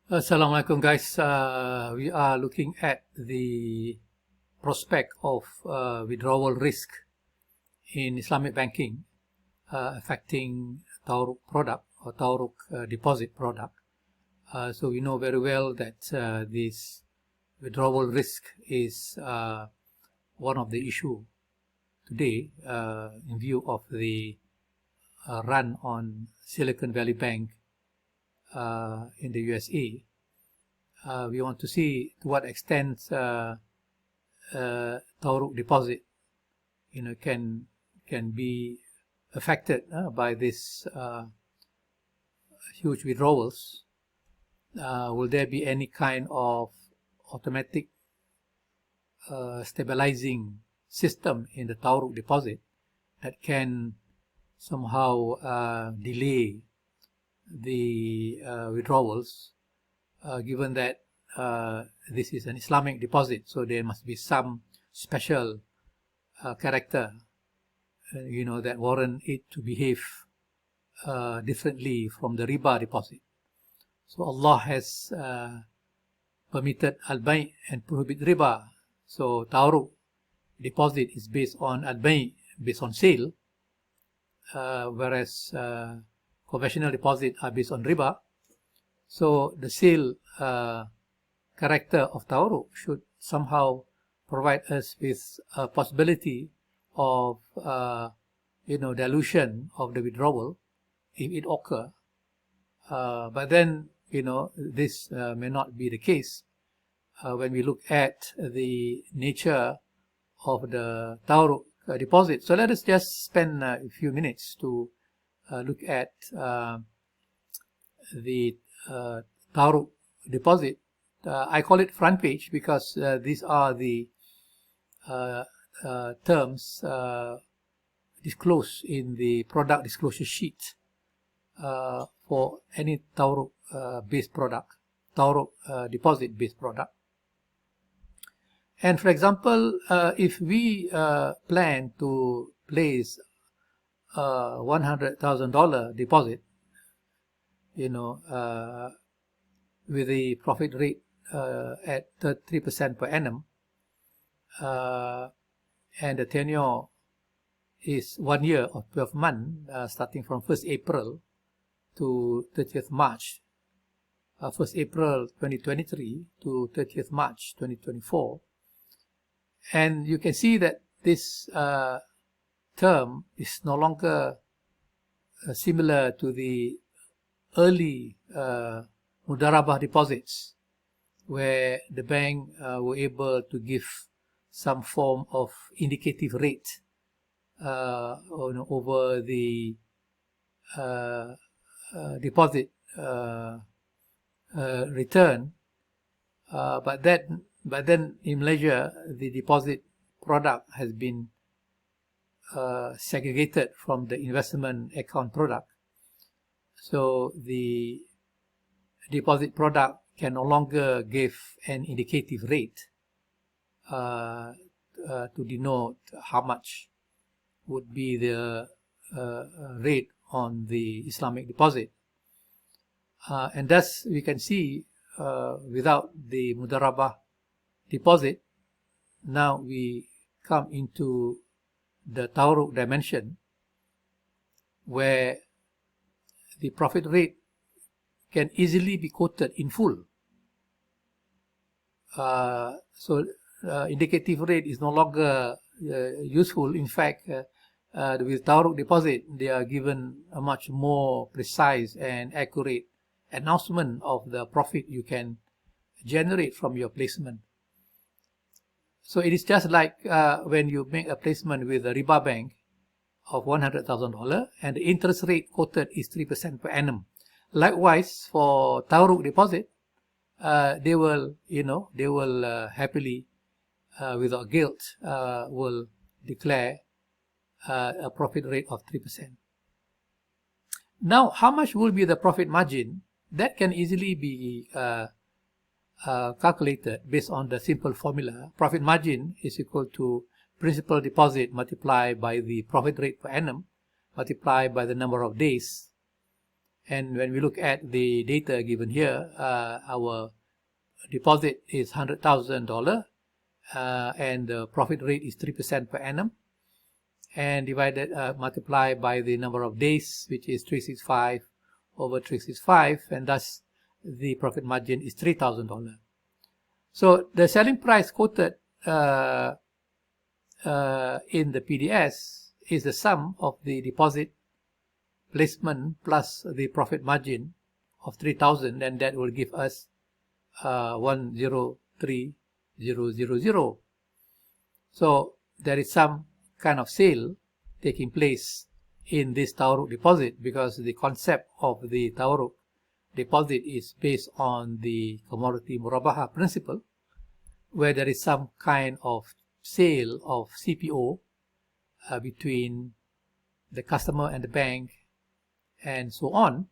Assalamualaikum guys. We are looking at the prospect of withdrawal risk in Islamic banking affecting Tawaruq product or Tawaruq deposit product. So we know very well that this withdrawal risk is one of the issue today in view of the run on Silicon Valley Bank in the USA. We want to see to what extent Tawaruq deposit, can be affected by this huge withdrawals. Will there be any kind of automatic stabilizing system in the Tawaruq deposit that can somehow delay the withdrawals, given that this is an Islamic deposit, so there must be some special character, that warrant it to behave differently from the riba deposit. So Allah has permitted al-bay' and prohibit riba. So Tawaruq deposit is based on al-bay', based on sale, whereas conventional deposit are based on riba. So the sale character of Tawaruq should somehow provide us with a possibility of dilution of the withdrawal if it occur. But then this may not be the case when we look at the nature of the Tawaruq deposit. So let us just spend a few minutes to look at the Tawaruq deposit. I call it front page because these are the terms disclosed in the product disclosure sheet for any Tawaruq based product, Tawaruq deposit based product. And for example, if we plan to place $100,000 deposit, with the profit rate at 3% per annum, and the tenure is 1 year or 12 months, starting from 1st April to 30th March, 1st April 2023 to 30th March 2024. And you can see that this term is no longer similar to the early mudarabah deposits, where the bank were able to give some form of indicative rate over the deposit return, but then in Malaysia the deposit product has been segregated from the investment account product. So the deposit product can no longer give an indicative rate to denote how much would be the rate on the Islamic deposit. And thus we can see without the mudarabah deposit, now we come into the Tawaruq dimension, where the profit rate can easily be quoted in full. So indicative rate is no longer useful. In fact, with Tawaruq deposit, they are given a much more precise and accurate announcement of the profit you can generate from your placement. So it is just like when you make a placement with a riba bank of $100,000 and the interest rate quoted is 3% per annum. Likewise, for Tawaruq deposit, they will happily, without guilt, will declare a profit rate of 3%. Now, how much will be the profit margin? That can easily be calculated based on the simple formula. Profit margin is equal to principal deposit multiplied by the profit rate per annum multiplied by the number of days, And when we look at the data given here, our deposit is $100,000, and the profit rate is 3% per annum, and multiply by the number of days, which is 365 over 365, and thus the profit margin is $3,000. So the selling price quoted in the PDS is the sum of the deposit, placement plus the profit margin of 3,000, and that will give us 103,000. So there is some kind of sale taking place in this Tawaruq deposit, because the concept of the Tawaruq deposit is based on the commodity murabaha principle, where there is some kind of sale of CPO between the customer and the bank and so on,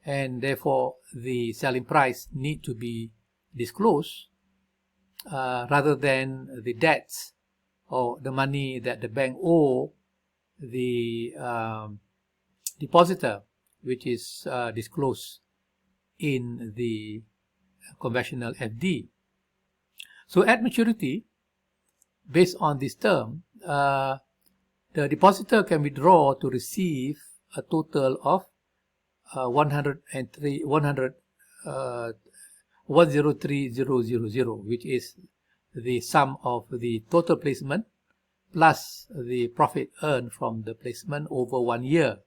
and therefore the selling price need to be disclosed rather than the debts or the money that the bank owe the depositor, which is disclosed in the conventional FD. So at maturity, based on this term, the depositor can withdraw to receive a total of 103,000, which is the sum of the total placement plus the profit earned from the placement over 1 year.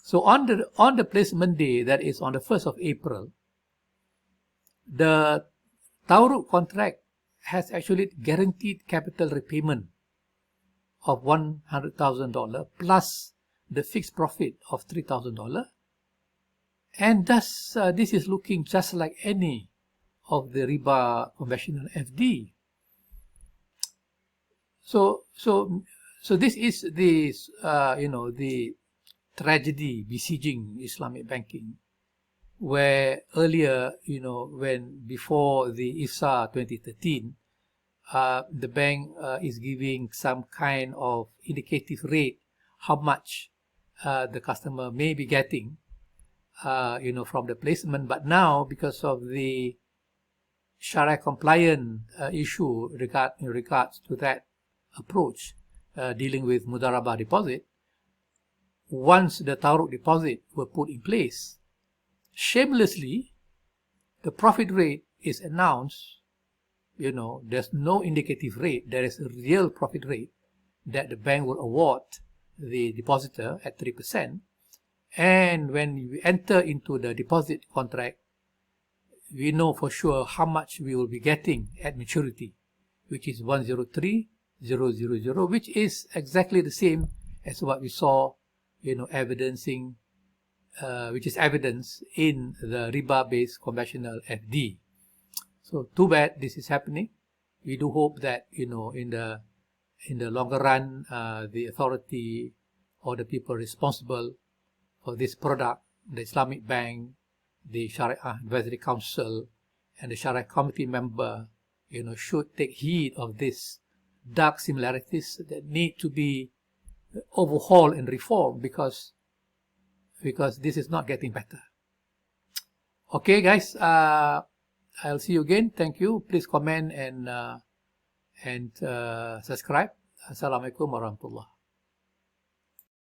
So on the placement day, that is on the 1st of April, the Tawaruq contract has actually guaranteed capital repayment of $100,000 plus the fixed profit of $3,000, and thus this is looking just like any of the riba conventional FD. So this is the the tragedy besieging Islamic banking, where earlier, when before the IFSA 2013, the bank is giving some kind of indicative rate how much the customer may be getting from the placement. But now, because of the Sharia compliant issue in regards to that approach, dealing with mudarabah deposit, once the Tawaruq deposit were put in place, shamelessly the profit rate is announced. There's no indicative rate, there is a real profit rate that the bank will award the depositor at 3%. And when we enter into the deposit contract, we know for sure how much we will be getting at maturity, which is 103,000, which is exactly the same as what we saw, evidencing, which is evidence in the riba-based conventional FD. So too bad this is happening. We do hope that in the longer run, the authority or the people responsible for this product, the Islamic Bank, the Sharia Advisory Council, and the Sharia Committee member, should take heed of these dark similarities that need to be overhauled and reformed, because this is not getting better. Okay, guys. I'll see you again. Thank you. Please comment and subscribe. Assalamualaikum warahmatullahi.